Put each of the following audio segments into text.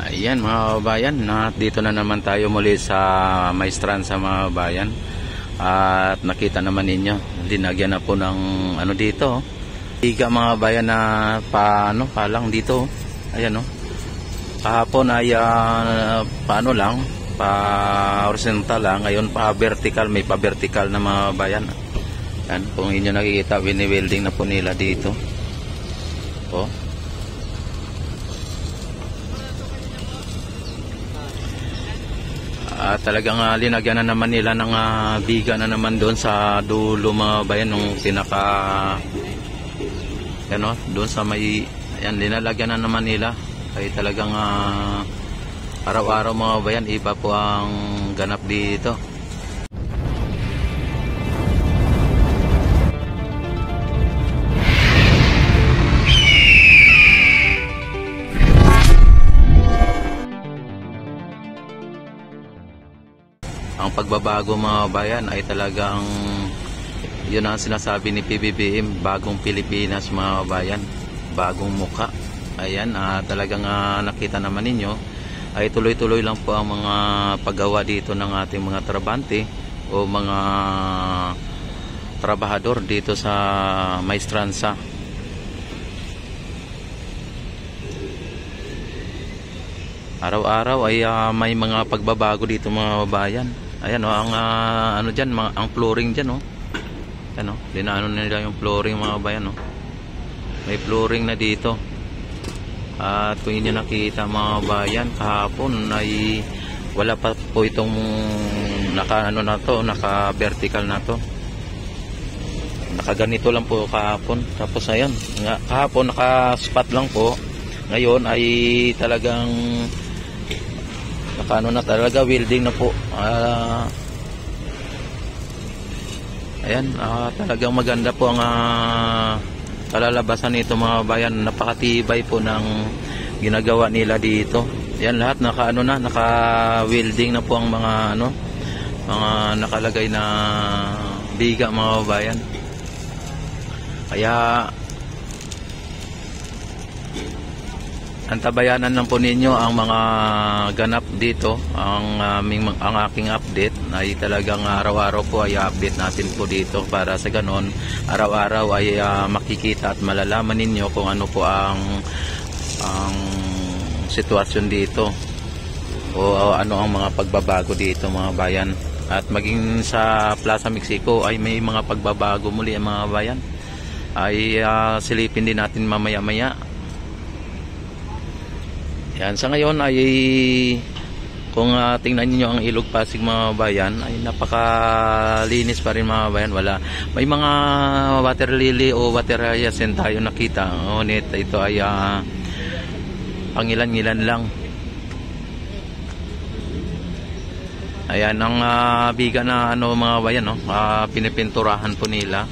Ayan mga kabayan, dito na naman tayo muli sa Maestranza mga kabayan. At nakita naman ninyo, linagyan na po ng ano dito. Biga mga kabayan na palang dito. Ayan o. Kahapon ay paano lang, pa horizontal lang. Ngayon pa vertical, may pa vertical na mga kabayan. Yan, kung inyo nakikita, wini-welding na po nila dito. O. Talagang linagyan na naman nila ng biga na naman doon sa dulo mga bayan nung pinaka ano, doon sa may ayan, linalagyan na naman nila. Ay talagang araw-araw mga bayan iba po ang ganap dito. Ang pagbabago mga bayan ay talagang yun ang sinasabi ni PBBM, bagong Pilipinas mga bayan, bagong muka. Ayan, talagang nakita naman ninyo ay tuloy-tuloy lang po ang mga paggawa dito ng ating mga trabante o mga trabahador dito sa Maestranza. Araw-araw ay may mga pagbabago dito mga bayan. Ayan ang ano diyan, ang flooring diyan Ano, dinaano nila yung flooring mga bayan May flooring na dito. At kung inyo nakita mga bayan, kahapon ay wala pa po itong naka vertical na to. Nakaganito lang po kahapon. Tapos ayan, kahapon naka-spot lang po. Ngayon ay talagang na talaga, welding na po. Ayan, talagang maganda po ang kalalabasan nito mga bayan. Napakatibay po ng ginagawa nila dito. Ayan, lahat naka-welding na po ang mga mga nakalagay na biga mga bayan. Kaya antabayanan lang po ninyo ang mga ganap dito. Ang aking update ay talagang araw-araw po ay update natin po dito para sa ganon araw-araw ay makikita at malalaman ninyo kung ano po ang sitwasyon dito o ano ang mga pagbabago dito mga bayan. At maging sa Plaza Mexico ay may mga pagbabago muli mga bayan. Ay silipin din natin mamaya-maya. Yan, sa ngayon ay kung tingnan niyo ang Ilog Pasig mga bayan ay napakalinis pa rin mga bayan. May mga water lily o water hyacinth tayo nakita. Ngunit ito ay pangilan-ngilan lang. Ayan ang biga na mga bayan pinipinturahan po nila.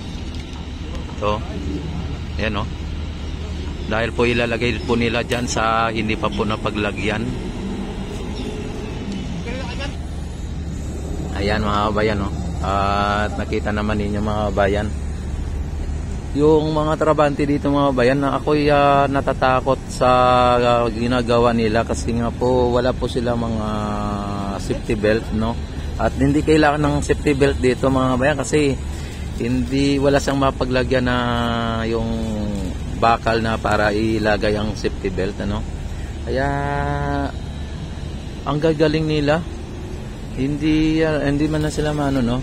So, ayan dahil po ilalagay po nila dyan sa hindi pa po napaglagyan. Ayan mga kabayan at nakita naman ninyo mga kabayan yung mga trabante dito mga kabayan na ako'y natatakot sa ginagawa nila kasi nga po wala po sila mga safety belt at hindi kailangan ng safety belt dito mga kabayan kasi wala siyang mapaglagyan na yung bakal na para ilagay ang safety belt kaya ang gagaling nila, hindi man na sila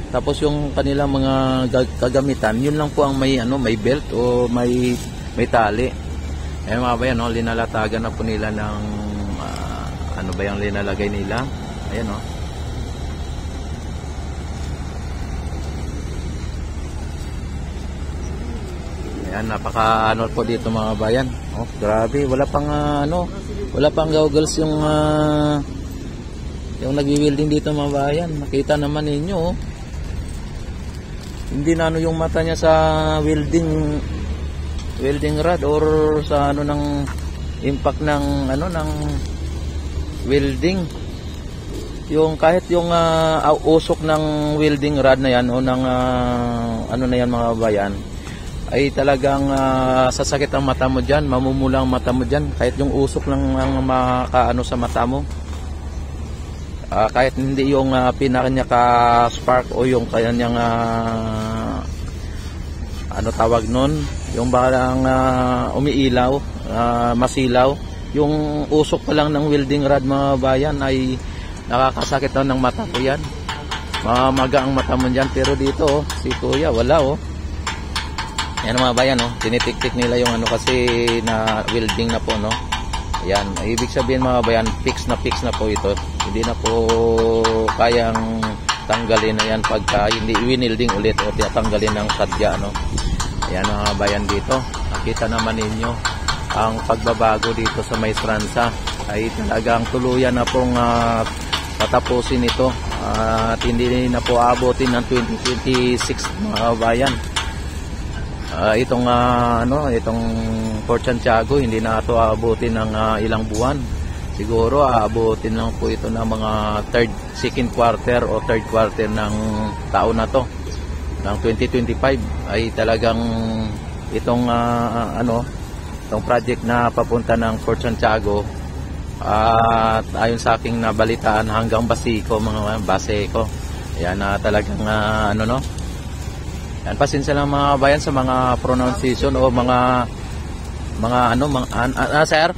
tapos yung kanilang mga kagamitan yun lang po ang may belt o may tali. Mga bayan linalatagan na po nila ng ano ba yung linalagay nila. Ayan Ayan, napaka po dito mga bayan. Grabe, wala pang goggles yung nagwi-welding dito mga bayan. Nakita naman ninyo hindi na yung mata niya sa welding rod or sa ng impact ng ng welding. Yung kahit yung usok ng welding rod na yan o ng na yan mga bayan ay talagang sasakit ang mata mo dyan, mamumula ang mata mo dyan, kahit yung usok lang ang makaano sa mata mo. Kahit hindi yung pinakanya ka spark o yung kanyang ano tawag nun, yung parang umiilaw, masilaw, yung usok pa lang ng welding rod mga bayan ay nakakasakit na ng mata ko yan. Mamaga ang mata mo dyan, pero dito si kuya wala yan mga bayan tinitik-tik nila yung ano kasi na welding na po yan, ibig sabihin mga bayan, fix na po ito, hindi na po kayang tanggalin na yan pagka hindi winilding ulit o tanggalin ng sadya ayan mga bayan, dito nakita naman ninyo ang pagbabago dito sa Maestranza, ay talagang tuluyan na pong patapusin ito at hindi na po abutin ng 2026 mga bayan. Itong Port Santiago hindi na ito aabutin ng ilang buwan, siguro aabutin lang po ito ng mga second quarter o third quarter ng taon na to ng 2025. Ay talagang itong itong project na papunta ng Port Santiago at ayon sa aking nabalitaan hanggang Baseco mga Baseco, ayan talagang yan, pasensya lang mga bayan sa mga pronunciation o mga sir?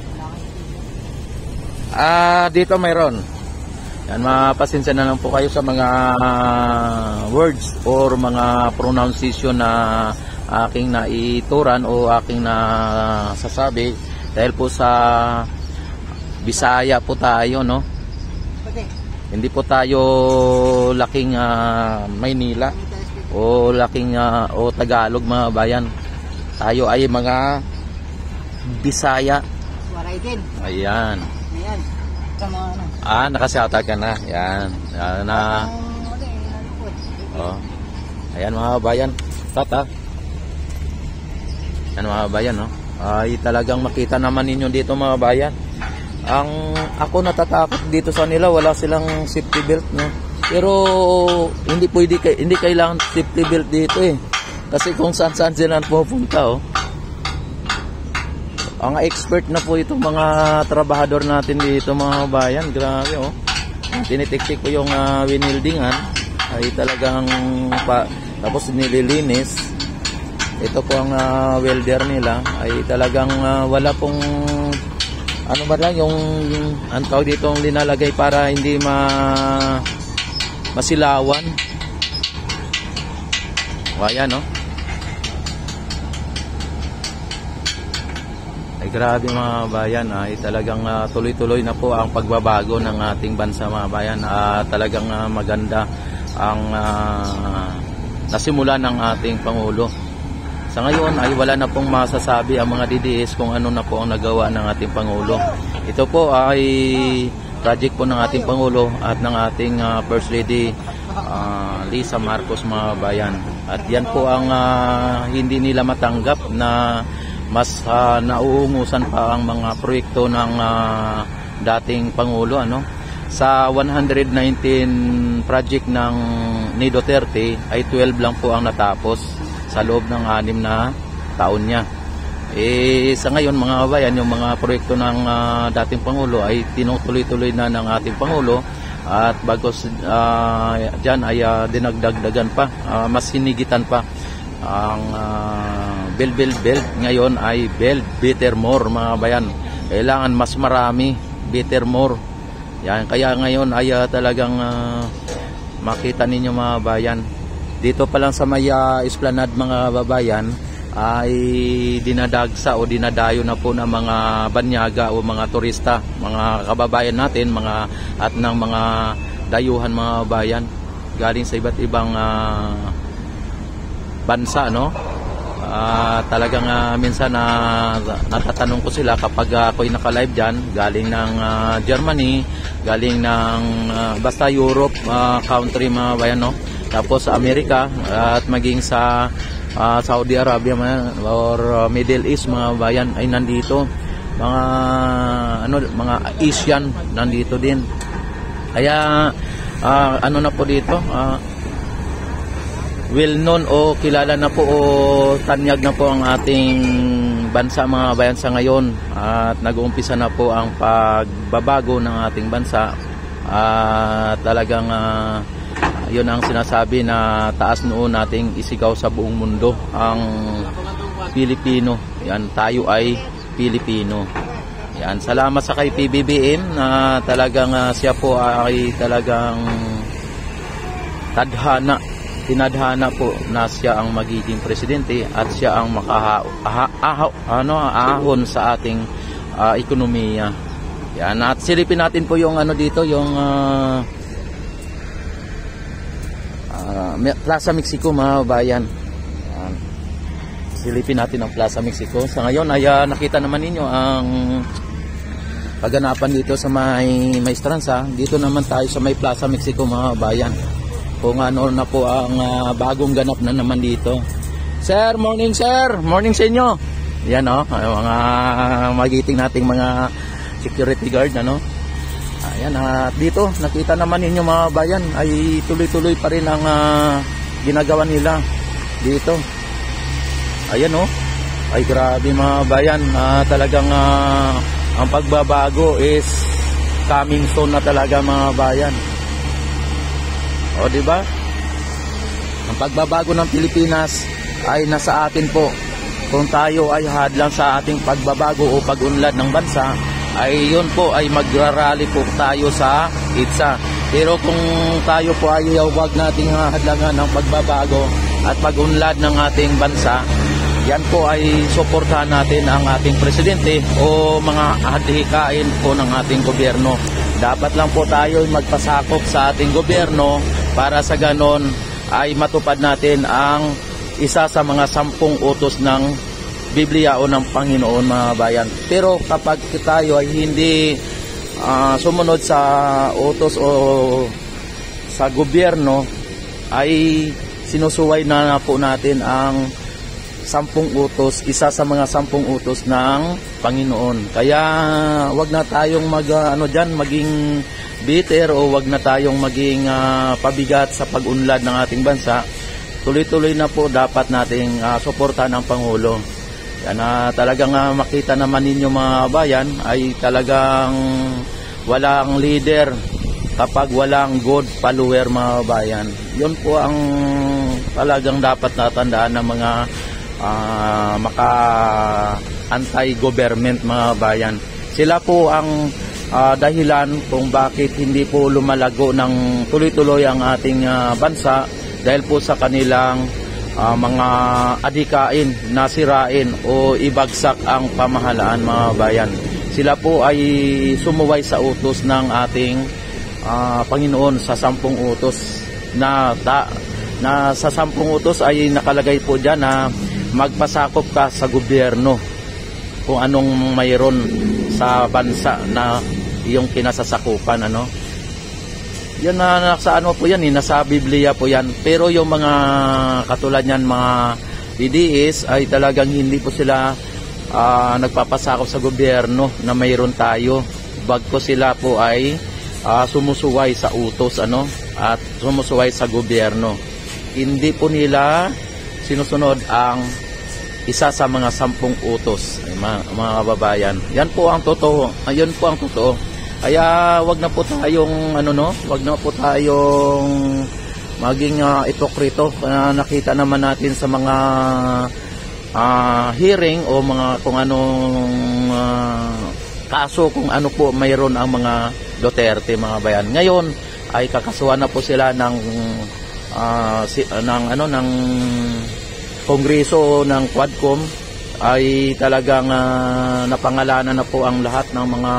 Dito mayroon. Yan, mapasensya na lang po kayo sa mga words or mga pronunciation na aking naituran o aking nasasabi dahil po sa Bisaya po tayo hindi po tayo laking Maynila o laking o Tagalog mga bayan, tayo ay mga Bisaya. Ayan. Nakasata ka na. Yan. Ayan mga bayan. Tata. Ayan mga bayan ay talagang makita naman ninyo dito mga bayan. Ako natatakot dito sa nila, wala silang safety belt pero hindi kailangan safety belt dito kasi kung saan sila pupunta ang expert na po itong mga trabahador natin dito mga bayan, grabe tinitik-tik ko yung winildingan ay talagang tapos nililinis. Ito po ang welder nila ay talagang wala pong ano ba lang yung ang tawag dito ang linalagay para hindi masilawan. Ayan ay grabe mga bayan, ay talagang tuloy-tuloy na po ang pagbabago ng ating bansa mga bayan. Talagang maganda ang nasimula ng ating Pangulo. Sa ngayon ay wala na pong masasabi ang mga DDS kung ano na po ang nagawa ng ating Pangulo. Ito po ay project po ng ating Pangulo at ng ating First Lady Lisa Marcos mga bayan. At yan po ang hindi nila matanggap na mas nauungusan pa ang mga proyekto ng dating Pangulo sa 119 project ng ni Duterte ay 12 lang po ang natapos sa loob ng 6 na taon niya. Sa ngayon mga kabayan, yung mga proyekto ng dating Pangulo ay tinutuloy-tuloy na ng ating Pangulo at bagos dyan ay dinagdagdagan pa, mas hinigitan pa ang build ngayon ay build better more mga kabayan. Kailangan mas marami, better more. Yan, kaya ngayon ay talagang makita ninyo mga bayan. Dito pa lang sa may Esplanade mga babayan ay dinadagsa o dinadayo na po ng mga banyaga o mga turista, mga kababayan natin, at ng mga dayuhan mga babayan galing sa iba't ibang bansa talagang minsan natatanong ko sila kapag ako'y naka-live dyan, galing ng Germany, galing ng basta Europe country mga bayan tapos sa Amerika at maging sa Saudi Arabia or Middle East mga bayan ay nandito, mga Asian nandito din. Kaya na po dito well known o kilala na po o tanyag na po ang ating bansa mga bayan sa ngayon, at nag-uumpisa na po ang pagbabago ng ating bansa, at talagang yun ang sinasabi na taas noon nating isigaw sa buong mundo ang Pilipino. Yan, tayo ay Pilipino. Yan, salamat sa kay PBBM na talagang siya po ay talagang tinadhana po na siya ang magiging presidente at siya ang ahon sa ating ekonomiya. Yan, at silipin natin po yung dito, yung Plaza Mexico mga bayan. Yan. Silipin natin ang Plaza Mexico. Sa ngayon ay nakita naman ninyo ang kaganapan dito sa may Maestranza. Dito naman tayo sa may Plaza Mexico mga bayan, kung ano na po ang bagong ganap na naman dito. Sir, morning sir. Morning sa inyo. Yan mga magiting nating mga security guard Ayan, dito nakita naman ninyo mga bayan ay tuloy-tuloy pa rin ang ginagawa nila dito. Ayan ay grabe mga bayan, talagang ang pagbabago is coming soon na talaga mga bayan. O di ba? Ang pagbabago ng Pilipinas ay nasa atin po. Kung tayo ay hadlang sa ating pagbabago o pag-unlad ng bansa, ay yun po ay magrarally po tayo sa IDSA. Pero kung tayo po ay huwag nating hadlangan ng pagbabago at pag-unlad ng ating bansa, yan po ay suportahan natin ang ating presidente o mga adhikain po ng ating gobyerno. Dapat lang po tayo magpasakop sa ating gobyerno para sa ganon ay matupad natin ang isa sa mga 10 utos ng Biblia o ng Panginoon mga bayan. Pero kapag tayo ay hindi sumunod sa utos o sa gobyerno, ay sinusuway na po natin ang 10 utos, isa sa mga 10 utos ng Panginoon. Kaya wag na tayong maging bitter o wag na tayong maging pabigat sa pag-unlad ng ating bansa. Tuloy-tuloy na po dapat nating suportahan ang Pangulo. Yan, talagang makita naman ninyo mga bayan ay talagang walang leader kapag walang good follower mga bayan. Yun po ang talagang dapat natandaan ng mga anti-government mga bayan. Sila po ang dahilan kung bakit hindi po lumalago ng tuloy-tuloy ang ating bansa, dahil po sa kanilang mga adikain na sirain o ibagsak ang pamahalaan mga bayan. Sila po ay sumuway sa utos ng ating Panginoon sa 10 utos na sa 10 utos ay nakalagay po dyan na magpasakop ka sa gobyerno kung anong mayroon sa bansa na iyong kinasasakupan. Yan nasa po yan, nasa Biblia po yan. Pero yung mga katulad yan, mga DDS ay talagang hindi po sila nagpapasakop sa gobyerno na mayroon tayo. Bagko sila po ay sumusuway sa utos at sumusuway sa gobyerno. Hindi po nila sinusunod ang isa sa mga 10 utos, mga kababayan. Yan po ang totoo. Ayun po ang totoo. Kaya wag na po tayong wag na po tayong maging ipokrito. Nakita naman natin sa mga hearing o mga kung anong kaso, kung ano po mayroon ang mga Duterte mga bayan. Ngayon ay kakasuhan na po sila ng Kongreso ng Quadcom, ay talagang napangalanan na po ang lahat ng mga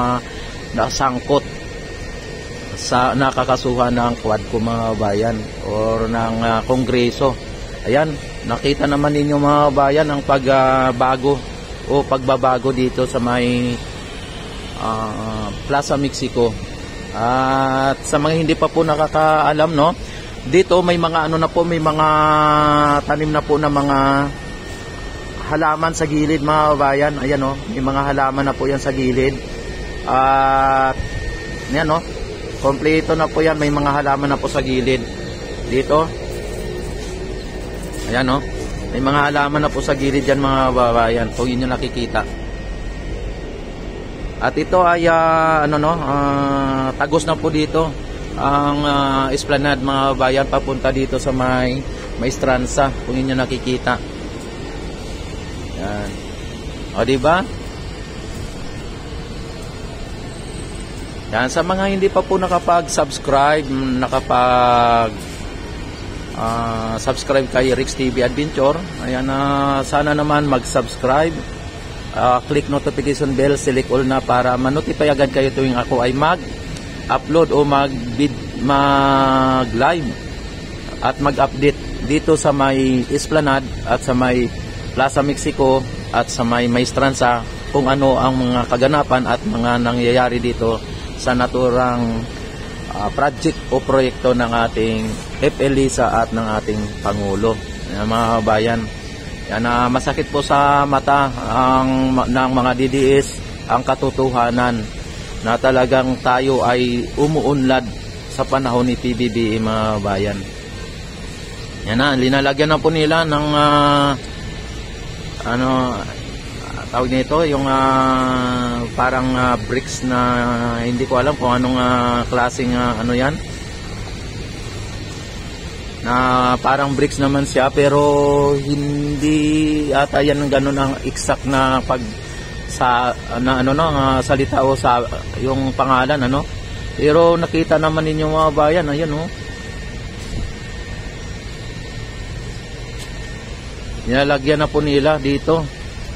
nasangkot sa nakakasuhan ng Quadcom mga bayan or ng Kongreso. Ayan, nakita naman ninyo mga bayan ang pagbabago dito sa may Plaza Mexico. At sa mga hindi pa po nakakaalam, dito may mga may mga tanim na po na mga halaman sa gilid mga bayan. Ayan may mga halaman na po yan sa gilid. At yan kompleto na po yan, may mga halaman na po sa gilid dito. Ayan no. May mga halaman na po sa gilid dyan mga kababayan. Kung inyo nakikita. At ito ay tagos na po dito ang esplanade mga kababayan papunta dito sa may Maestranza. Kung inyo nakikita. Yan. O diba? Yan, sa mga hindi pa po nakapag-subscribe, subscribe kay Rex TV Adventure, ayan, sana naman mag-subscribe, click notification bell, select all na para ma-notify agad kayo tuwing ako ay mag-upload o mag-live at mag-update dito sa may Esplanade at sa may Plaza Mexico at sa may Maestranza kung ano ang mga kaganapan at mga nangyayari dito sa naturang project o proyekto ng ating FLISA at ng ating Pangulo. Yan, mga kabayan, yan, masakit po sa mata ng mga DDS ang katotohanan na talagang tayo ay umuunlad sa panahon ni PBBM mga kabayan. Yan na, linalagyan na po nila ng tawag nito, yung parang bricks na hindi ko alam kung anong klaseng ano yan. Na parang bricks naman siya pero hindi ata yan ganun ang exact na pag sa salita o sa yung pangalan ano. Pero nakita naman ninyo mga bayan, ayan oh. Nilalagyan na po nila dito.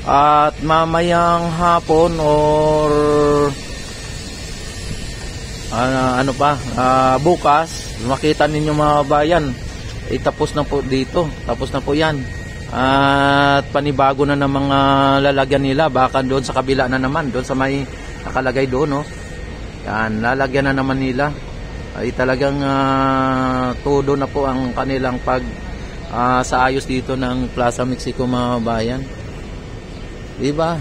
At mamayang hapon or bukas, makita ninyo mga bayan, tapos na po dito, tapos na po yan. At panibago na ng mga lalagyan nila, baka doon sa kabila na naman, doon sa may nakalagay doon, no? Yan, lalagyan na naman nila. Ay talagang todo na po ang kanilang sa ayos dito ng Plaza Mexico mga bayan. Diba?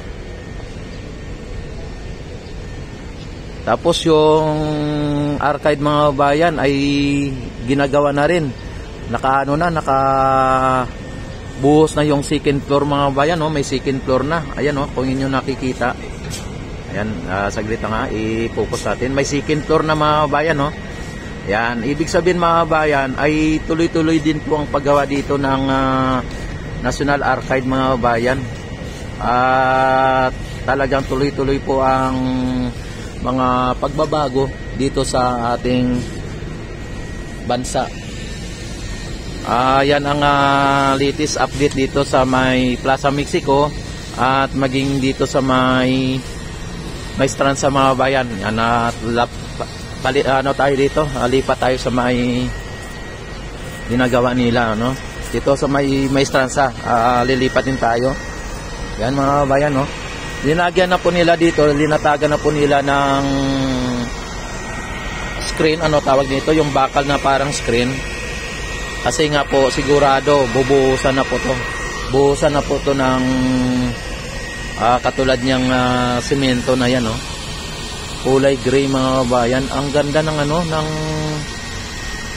Tapos yung arcade mga bayan ay ginagawa na rin. Buhos na yung second floor mga bayan, no? May second floor na. Ayan, no? Kung inyo nakikita. Ayan, saglit na nga, i-focus natin. May second floor na mga bayan, no? Ayan, ibig sabihin mga bayan ay tuloy-tuloy din po ang paggawa dito ng National Archive mga bayan. At talagang tuloy-tuloy po ang mga pagbabago dito sa ating bansa. Yan ang latest update dito sa may Plaza Mexico at maging dito sa may Maestranza mga bayan. Yan, tayo dito, lipat tayo sa may ginagawa nila, no? Dito sa may Maestranza, lilipat din tayo. Yan mga bayan, no? Linagyan na po nila dito, linatagan na po nila ng screen, tawag nito, yung bakal na parang screen. Kasi nga po sigurado bubuhusan na po to. Buhusan na po to ng katulad niyang semento na yan, no? Kulay gray mga bayan. Ang ganda ng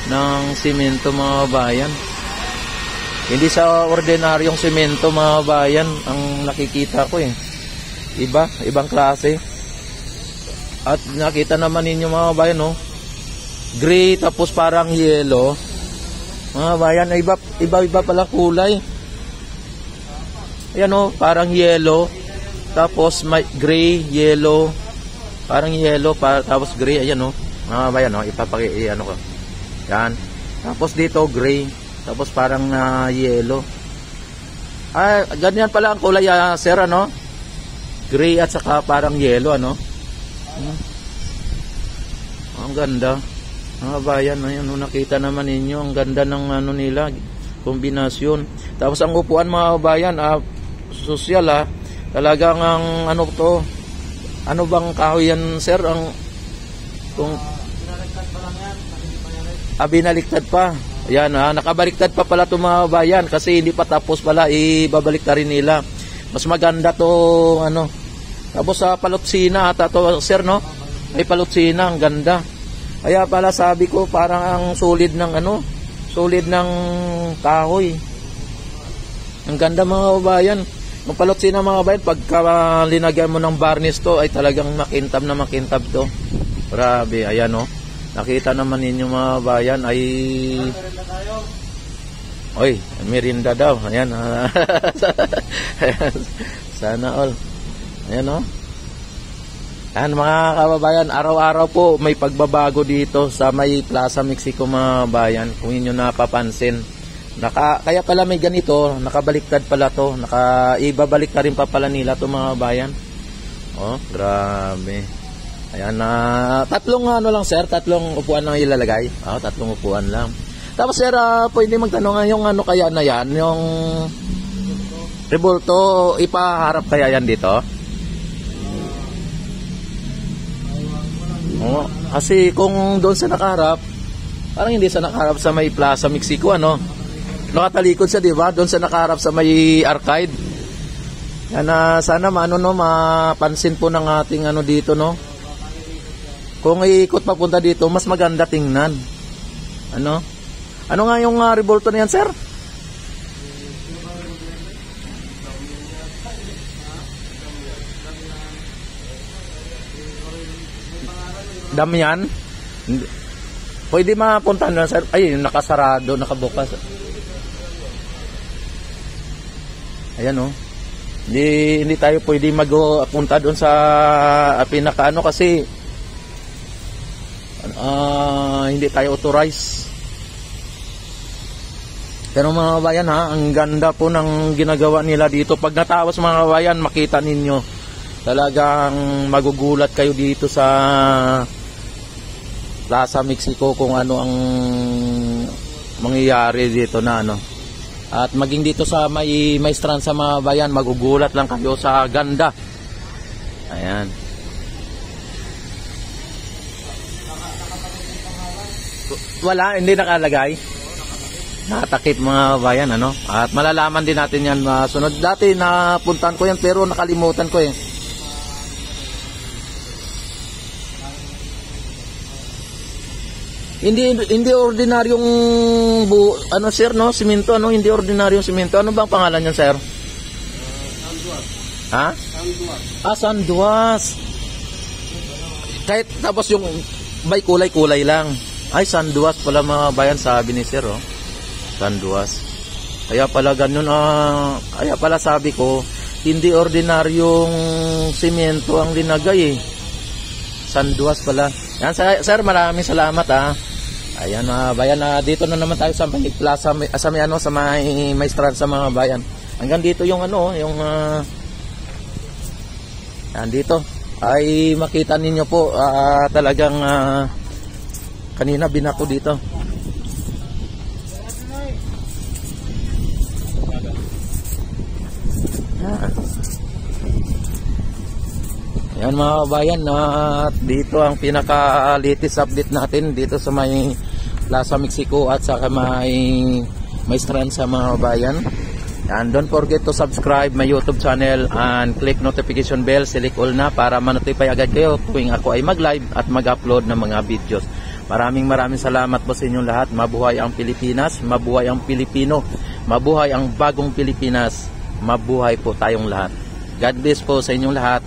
ng semento mga bayan. Hindi sa ordinaryong semento mga bayan ang nakikita ko eh. Ibang klase. At nakita naman ninyo mga bayan, no? Gray tapos parang yellow. Mga bayan, iba pala kulay. Ayan, no? Parang yellow. Tapos may gray, yellow. Parang yellow, tapos gray. Ayan, no? Mga bayan, no? Ko. Yan. Tapos dito gray. Tapos parang yellow. Ganyan pala ang kulay, sir, ano? Gray at saka parang yellow, ano? Ang ganda. Mga bayan, ayan, nakita naman ninyo. Ang ganda ng nila, kombinasyon. Tapos ang upuan mga bayan, sosyal, talagang ang to? Ano bang kahoy yan, sir? Binaliktad pa. Ayan, nakabaliktad pa pala itong mga bayan kasi hindi pa tapos pala, ibabalik na rin nila. Mas maganda to, Tapos sa palutsina ata to, sir, no? Ay palutsina, ang ganda. Kaya pala sabi ko parang ang solid ng solid ng kahoy. Ang ganda mga kababayan. Ang Palutsi na mga kababayan, pagka linagyan mo ng varnish to ay talagang makintab na makintab to. Grabe, ayan o. Nakita naman ninyo mga kababayan ay... Oy, merinda daw. Ayan. Sana all. Ayan o. Ayan mga kababayan, araw-araw po may pagbabago dito sa may Plaza Mexico mga kababayan. Kung inyo napapansin. Kaya pala may ganito, nakabaliktad pala to. Ibabalik na rin pa pala nila to mga kababayan. Oh, grabe. Ayan na. Tatlong ano lang sir, tatlong upuan lang ilalagay. Oh, tatlong upuan lang. Tapos sir, pwede magtanong yung ano kaya na yan, yung rebulto, ipaharap kaya yan dito? Oh, kasi kung doon sa nakaharap, parang hindi sa nakaharap sa may Plaza Mexico, ano? Nakatalikod siya, di ba? Doon sa nakaharap sa may arcade. Yan, sana mapansin po ng ating ano dito, no? Kung iikot papunta dito, mas maganda tingnan. Ano? Ano nga yung rebulto na yan, sir? Damian? Pwede mapuntahan na, sir? Ay, nakasarado, nakabukas. Ayan, oh. Hindi tayo pwede magpunta doon sa pinakaano kasi hindi tayo authorized. Pero mga kabayan ha, ang ganda po ng ginagawa nila dito. Pag natawas mga kabayan, makita ninyo. Talagang magugulat kayo dito sa Plaza Mexico kung ano ang mangyayari dito na ano. At maging dito sa may strand sa mga kabayan, magugulat lang kayo sa ganda. Ayan. Wala, hindi nakalagay. Nakatakip mga bayan, ano? At malalaman din natin yan sunod. Dati napuntan ko yan pero nakalimutan ko eh. Hindi ordinaryong ano sir, no? Simento, ano? Hindi ordinaryong simento. Ano bang pangalan niyan, sir? Sanduas. Ha? Sanduas. Sanduas. Kahit tapos yung may kulay-kulay lang. Ay, sanduas pala mga bayan, sabi ni sir, oh. Sanduas. Kaya pala ganun, kaya pala sabi ko, hindi ordinaryong simento ang linagay eh. Sanduas pala. Yan, sir, maraming salamat Ayan mga bayan, dito na naman tayo sa may plaza, sa may ano, sa may strand sa mga bayan. Hanggang dito yung ano, yung yan dito. Ay makita ninyo po talagang kanina binato dito. Yan mga kabayan, dito ang pinaka-latest update natin dito sa may Plaza Mexico at sa may strand sa mga kabayan. And don't forget to subscribe my YouTube channel and click notification bell, select all na para ma-notify agad kayo tuwing ako ay mag-live at mag-upload ng mga videos. Maraming salamat po sa inyong lahat. Mabuhay ang Pilipinas, mabuhay ang Pilipino, mabuhay ang bagong Pilipinas, mabuhay po tayong lahat. God bless po sa inyong lahat.